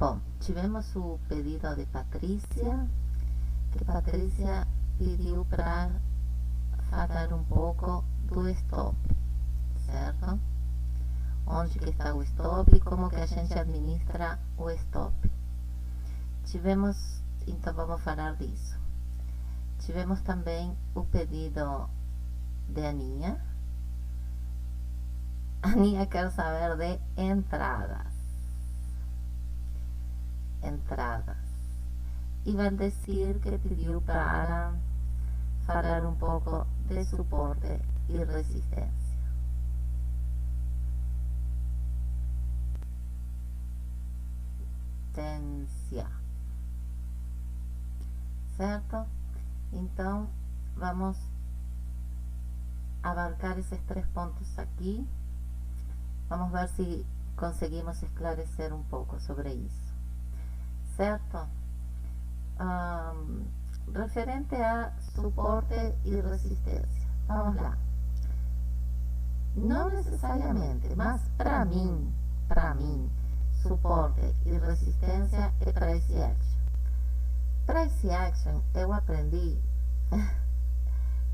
Bom, tivemos o pedido de Patrícia, que Patrícia pediu para falar um pouco do stop, certo? Onde que está o stop e como que a gente administra o stop. Tivemos, então vamos falar disso. Tivemos também o pedido de Aninha. Aninha quer saber de entradas. E vai dizer que pediu para falar um pouco de suporte e resistência. Certo? Então, vamos abarcar esses 3 pontos aqui. Vamos ver se conseguimos esclarecer um pouco sobre isso. Certo? Referente a suporte e resistência. Vamos lá. Não necessariamente, mas para mim, suporte e resistência é price action. Price action eu aprendi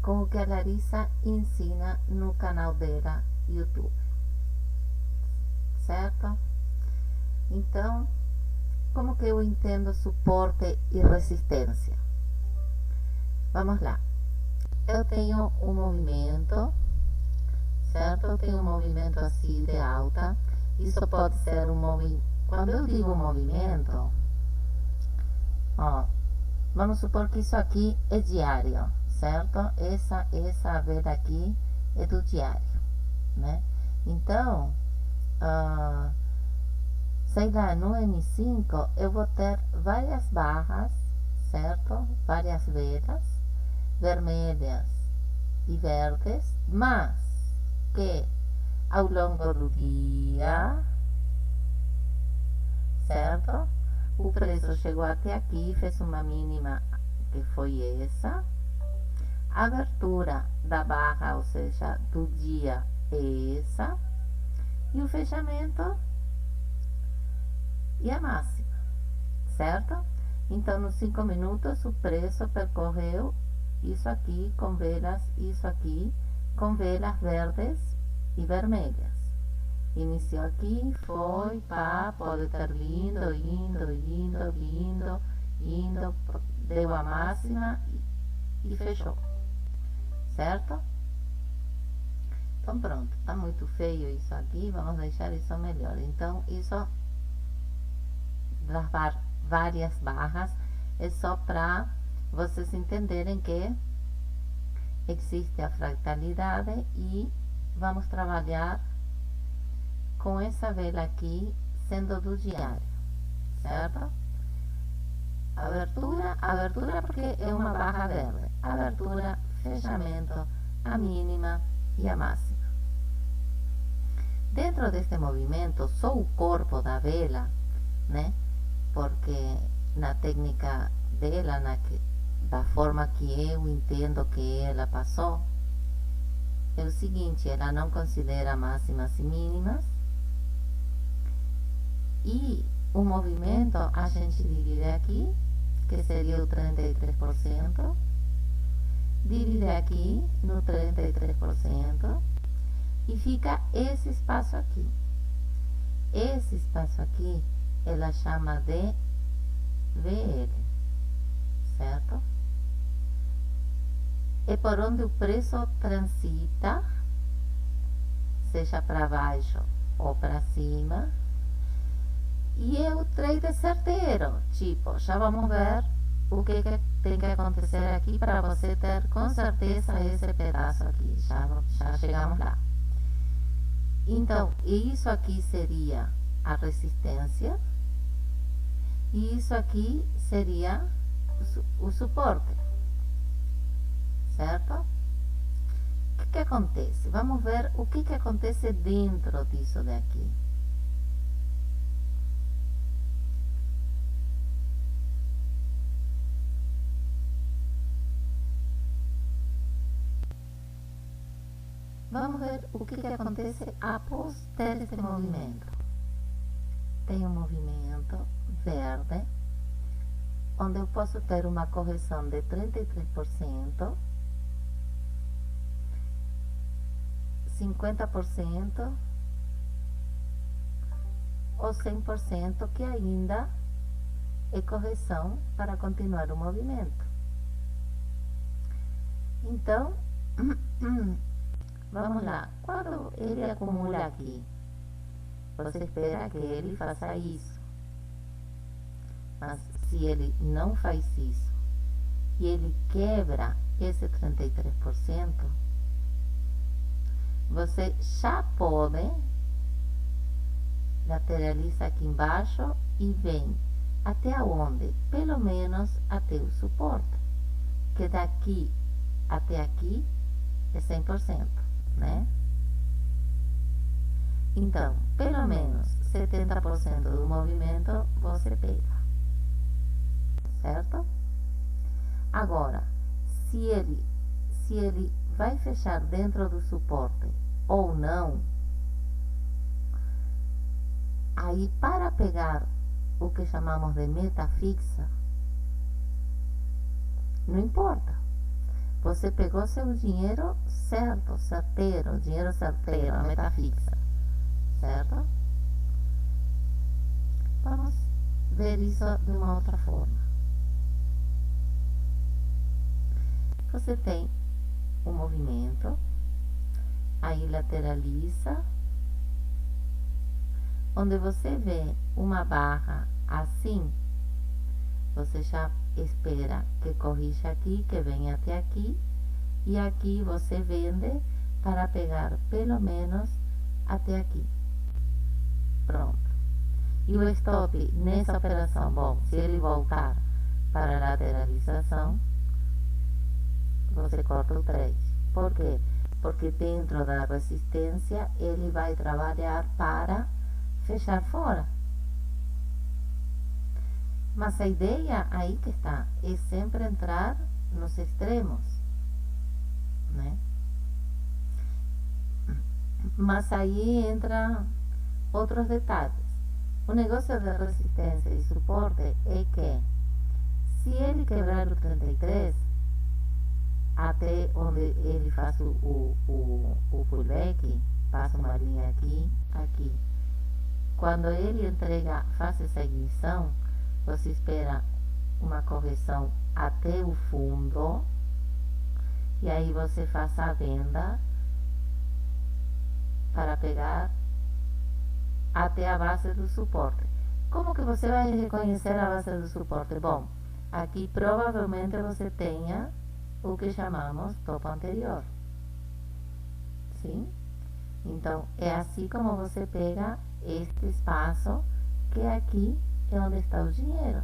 com o que a Larissa ensina no canal dela YouTube. Certo? Então, como que eu entendo suporte e resistência? Vamos lá. Eu tenho um movimento, certo? Eu tenho um movimento assim de alta. Isso pode ser um movimento. Quando eu digo movimento, ó, vamos supor que isso aqui é diário, certo? Essa vela aqui é do diário, né? Então, sei lá, no M5 eu vou ter várias barras, certo? Várias velas vermelhas e verdes, mas que ao longo do dia, certo? O preço chegou até aqui, fez uma mínima que foi essa. A abertura da barra, ou seja, do dia é essa. E o fechamento e a máxima, certo? Então, nos 5 minutos, o preço percorreu isso aqui com velas, isso aqui com velas verdes e vermelhas. Iniciou aqui, foi, pá, pode ter indo, deu a máxima e fechou, certo? Então pronto, tá muito feio isso aqui, vamos deixar isso melhor. Então isso das várias barras é só para vocês entenderem que existe a fractalidade e vamos trabalhar com essa vela aqui sendo do diário, certo? Abertura porque é uma barra verde. Abertura, fechamento, a mínima e a máxima. Dentro deste movimento, só o corpo da vela, né? Porque na técnica dela, da forma que eu entendo que ela passou, é o seguinte: ela não considera máximas e mínimas, e o movimento a gente divide aqui, que seria o 33%, divide aqui no 33%, e fica esse espaço aqui. Esse espaço aqui ela chama de VL, certo? É por onde o preço transita, seja para baixo ou para cima, e é o trade certeiro. Tipo, já vamos ver o que tem que acontecer aqui para você ter com certeza esse pedaço aqui. Já chegamos lá. Então, isso aqui seria a resistência e isso aqui seria o suporte, certo? O que acontece? Vamos ver o que acontece dentro disso daqui. Vamos ver o que acontece após ter esse movimento. tem um movimento verde, onde eu posso ter uma correção de 33%, 50% ou 100%, que ainda é correção para continuar o movimento. Então, vamos lá. Quando ele acumula aqui, você espera que ele faça isso. Mas se ele não faz isso e ele quebra esse 33%, você já pode lateralizar aqui embaixo e vem até onde? Pelo menos até o suporte, que daqui até aqui é 100%, né? Então, pelo menos 70% do movimento você pega, certo? Agora, se ele vai fechar dentro do suporte ou não, aí para pegar o que chamamos de meta fixa, não importa. Você pegou seu dinheiro certo, certeiro, dinheiro certeiro, a meta fixa, certo? Vamos ver isso de uma outra forma. Você tem um movimento, aí lateraliza, onde você vê uma barra assim, você já espera que corrija aqui, que venha até aqui, e aqui você vende para pegar pelo menos até aqui. Pronto. E o stop nessa operação, bom, se ele voltar para a lateralização, você corta o trade. Por quê? Porque dentro da resistência ele vai trabalhar para fechar fora. Mas a ideia aí que está é sempre entrar nos extremos, né? Mas aí entra outros detalhes. O negócio de resistência e suporte é que se ele quebrar o 33, até onde ele faz o pullback, passa uma linha aqui, aqui. Quando ele entrega, faz essa ignição, você espera uma correção até o fundo, e aí você faz a venda para pegar até a base do suporte. Como que você vai reconhecer a base do suporte? Bom, aqui provavelmente você tenha o que chamamos topo anterior. Sim? Então, é assim como você pega este espaço, que aqui é onde está o dinheiro.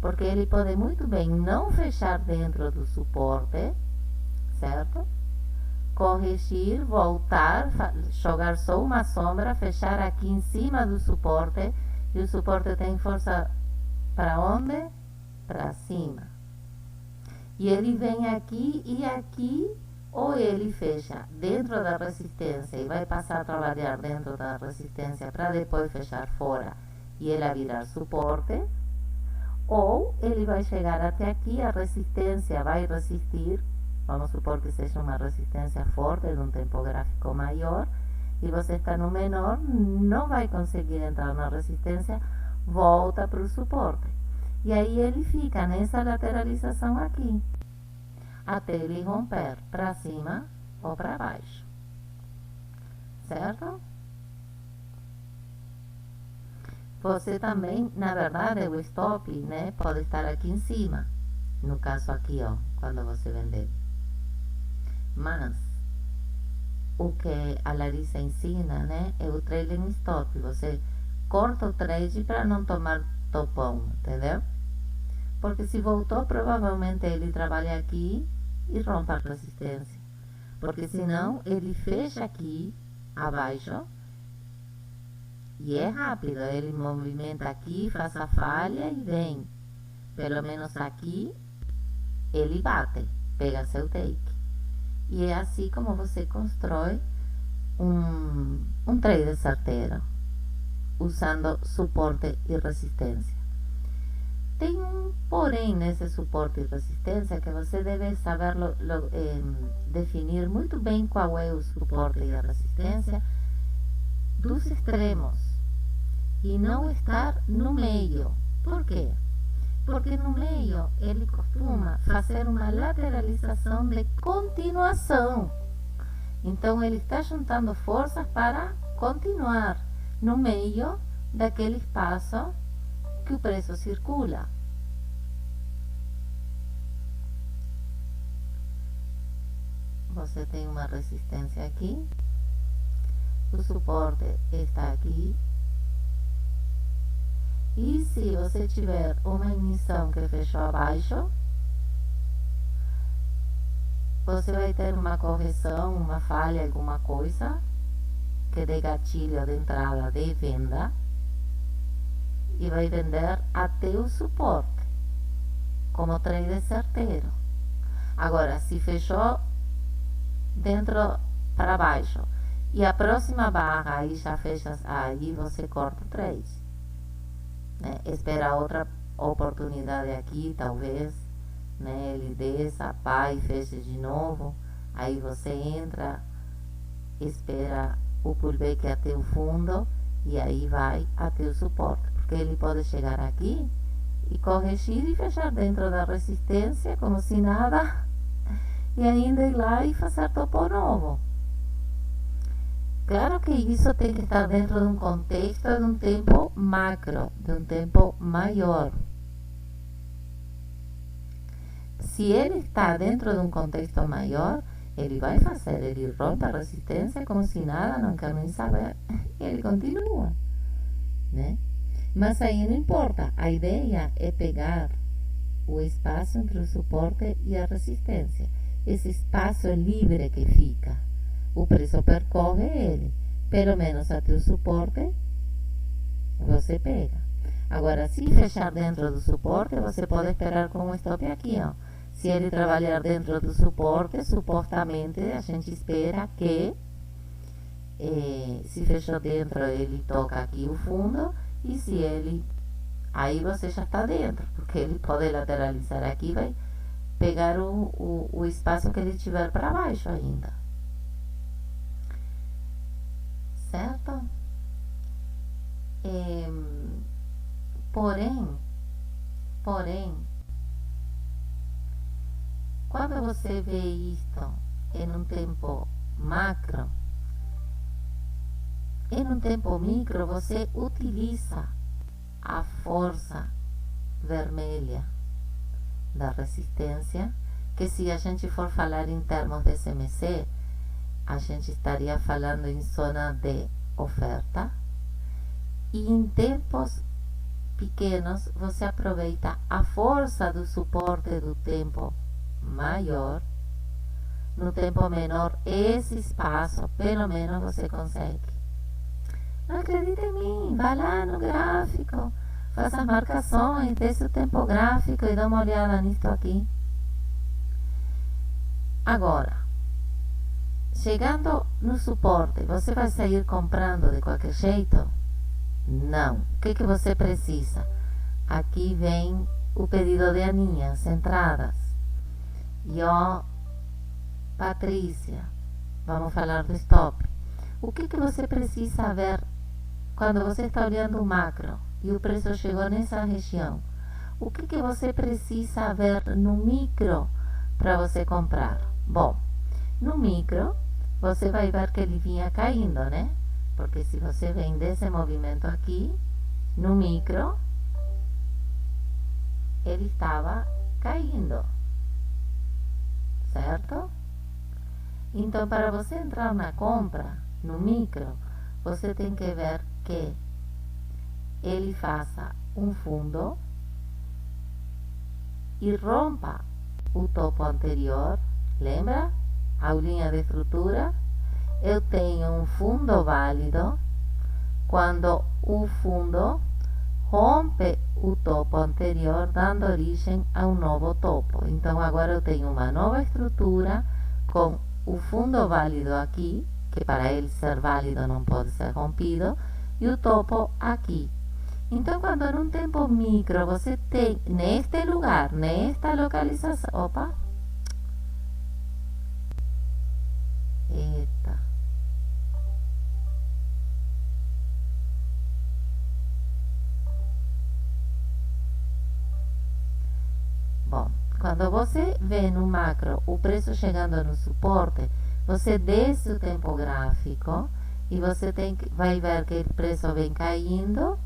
Porque ele pode muito bem não fechar dentro do suporte, certo? Corrigir, voltar, jogar só uma sombra, fechar aqui em cima do suporte, e o suporte tem força para onde? Para cima. E ele vem aqui e aqui, ou ele fecha dentro da resistência e vai passar a trabalhar dentro da resistência para depois fechar fora e ela virar suporte, ou ele vai chegar até aqui, a resistência vai resistir, vamos supor que seja uma resistência forte de um tempo gráfico maior, e você está no menor, não vai conseguir entrar na resistência, volta para o suporte. E aí ele fica nessa lateralização aqui, até ele romper para cima ou para baixo, certo? Você também, na verdade, o stop, né, pode estar aqui em cima, no caso aqui, ó, quando você vender. Mas o que a Larissa ensina, né, é o trailing stop. Você corta o trade para não tomar topão, entendeu? Porque se voltou, provavelmente ele trabalha aqui e rompe a resistência. Porque senão ele fecha aqui abaixo e é rápido. Ele movimenta aqui, faz a falha e vem. Pelo menos aqui ele bate, pega seu take. E é assim como você constrói um trade certeiro. usando suporte e resistência. Tem um porém nesse suporte e resistência que você deve saber definir muito bem qual é o suporte e a resistência dos extremos e não estar no meio. Por quê? Porque no meio ele costuma fazer uma lateralização de continuação. Então ele está juntando forças para continuar no meio daquele espaço que o preço circula. Você tem uma resistência aqui, o suporte está aqui, e se você tiver uma emissão que fechou abaixo, você vai ter uma correção, uma falha, alguma coisa que dê gatilho de entrada de venda e vai vender até o suporte como trade certeiro. Agora, se fechou dentro para baixo e a próxima barra aí já fecha, aí você corta o trade, né? Espera outra oportunidade aqui, talvez, né? Ele desça, pá, e fecha de novo, aí você entra, espera o pullback até o fundo e aí vai até o suporte, porque ele pode chegar aqui e corrigir e fechar dentro da resistência como se nada e ainda ir lá e fazer topo novo. Claro que isso tem que estar dentro de um contexto de um tempo macro, de um tempo maior. Se ele está dentro de um contexto maior, ele vai fazer, ele rompe a resistência como se nada, não quer nem saber, e ele continua, né? Mas aí não importa, a ideia é pegar o espaço entre o suporte e a resistência, esse espaço livre que fica, o preço percorre ele, pelo menos até o suporte, você pega. Agora, se fechar dentro do suporte, você pode esperar com um stop aqui, ó. Se ele trabalhar dentro do suporte, supostamente a gente espera que se fechou dentro, ele toca aqui o fundo, e se ele, aí você já está dentro, porque ele pode lateralizar aqui, vai pegar o espaço que ele tiver para baixo ainda, certo? Porém, quando você vê isto em um tempo macro, em um tempo micro, você utiliza a força vermelha da resistência, que se a gente for falar em termos de CMC, a gente estaria falando em zona de oferta, e em tempos pequenos você aproveita a força do suporte do tempo maior, no tempo menor esse espaço pelo menos você consegue. Não acredita em mim, vai lá no gráfico, faça as marcações, desce o tempo gráfico e dá uma olhada nisso aqui. Agora, chegando no suporte, você vai sair comprando de qualquer jeito? Não. O que você precisa? Aqui vem o pedido de Aninhas, entradas. E ó, Patrícia, vamos falar do stop. O que você precisa ver quando você está olhando o macro e o preço chegou nessa região? O que você precisa ver no micro para você comprar? Bom, no micro você vai ver que ele vinha caindo, né? Porque se você vem desse movimento aqui, no micro, ele estava caindo, certo? Então, para você entrar na compra, no micro, você tem que ver que ele faça um fundo e rompa o topo anterior. Lembra? Aulinha de estrutura. Eu tenho um fundo válido quando o fundo rompe o topo anterior, dando origem a um novo topo. Então agora eu tenho uma nova estrutura com o fundo válido aqui, que para ele ser válido não pode ser rompido, e o topo aqui. Então, quando num tempo micro você tem neste lugar, nesta localização, opa, eita, bom, quando você vê no macro o preço chegando no suporte, você desce o tempo gráfico e você vai ver que o preço vem caindo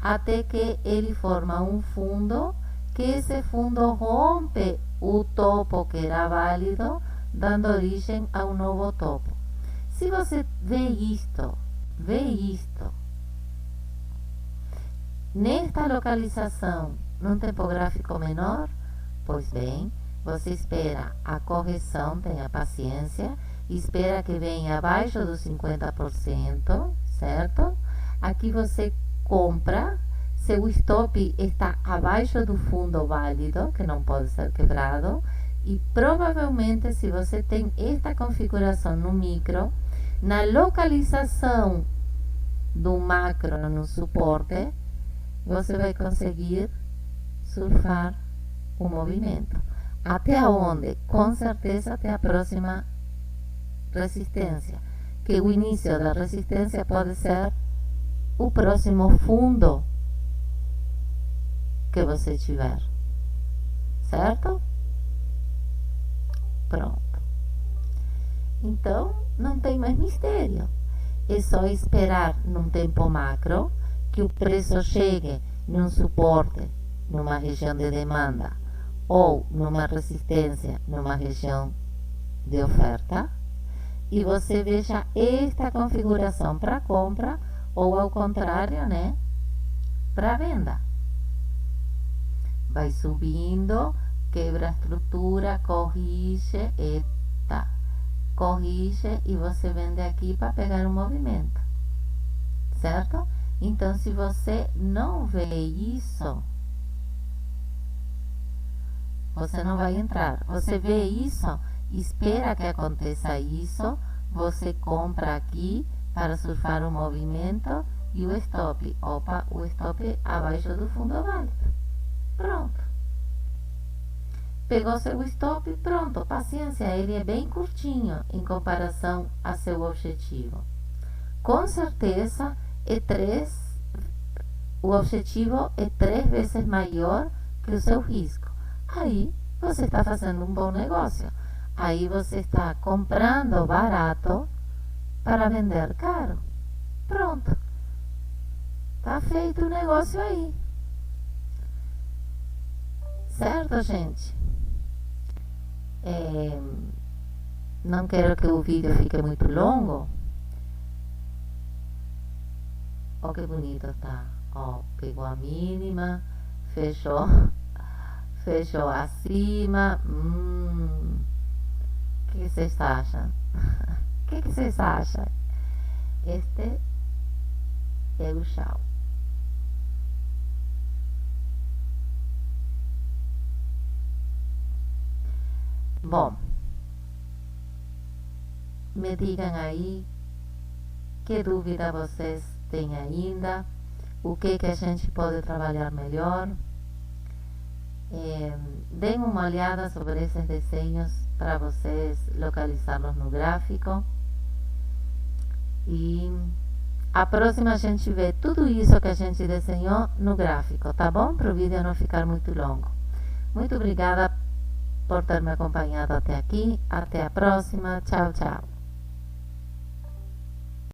até que ele forma um fundo, que esse fundo rompe o topo que era válido, dando origem a um novo topo. Se você vê isto, nesta localização, num tempo gráfico menor, pois bem, você espera a correção, tenha paciência, espera que venha abaixo dos 50%, certo? Aqui você compra, seu stop está abaixo do fundo válido, que não pode ser quebrado, e provavelmente se você tem esta configuração no micro, na localização do macro no suporte, você vai conseguir surfar o movimento. Até onde? Com certeza até a próxima resistência, que o início da resistência pode ser o próximo fundo que você tiver, certo? Pronto. Então, não tem mais mistério. É só esperar num tempo macro que o preço chegue num suporte, numa região de demanda, ou numa resistência, numa região de oferta, e você veja esta configuração para compra, ou ao contrário, né, para venda. Vai subindo, quebra a estrutura, corrige, corrige e você vende aqui para pegar o movimento, certo? Então, se você não vê isso, você não vai entrar. Você vê isso, espera que aconteça isso, você compra aqui para surfar o movimento e o stop. Opa, o stop abaixo do fundo válido. Pronto. Pegou seu stop, pronto, paciência, ele é bem curtinho em comparação a seu objetivo. Com certeza, o objetivo é 3 vezes maior que o seu risco. Aí você está fazendo um bom negócio. Aí você está comprando barato para vender caro. Pronto. Tá feito o negócio aí. Certo, gente? Não quero que o vídeo fique muito longo. Ó, que bonito tá. Ó, pegou a mínima, fechou acima. O que vocês acham? O que vocês acham? Este é o chão. Bom, me digam aí que dúvida vocês têm ainda, o que a gente pode trabalhar melhor. Deem uma olhada sobre esses desenhos para vocês localizá-los no gráfico. E a próxima a gente vê tudo isso que a gente desenhou no gráfico, tá bom? Para o vídeo não ficar muito longo. Muito obrigada por ter me acompanhado até aqui. Até a próxima. Tchau, tchau.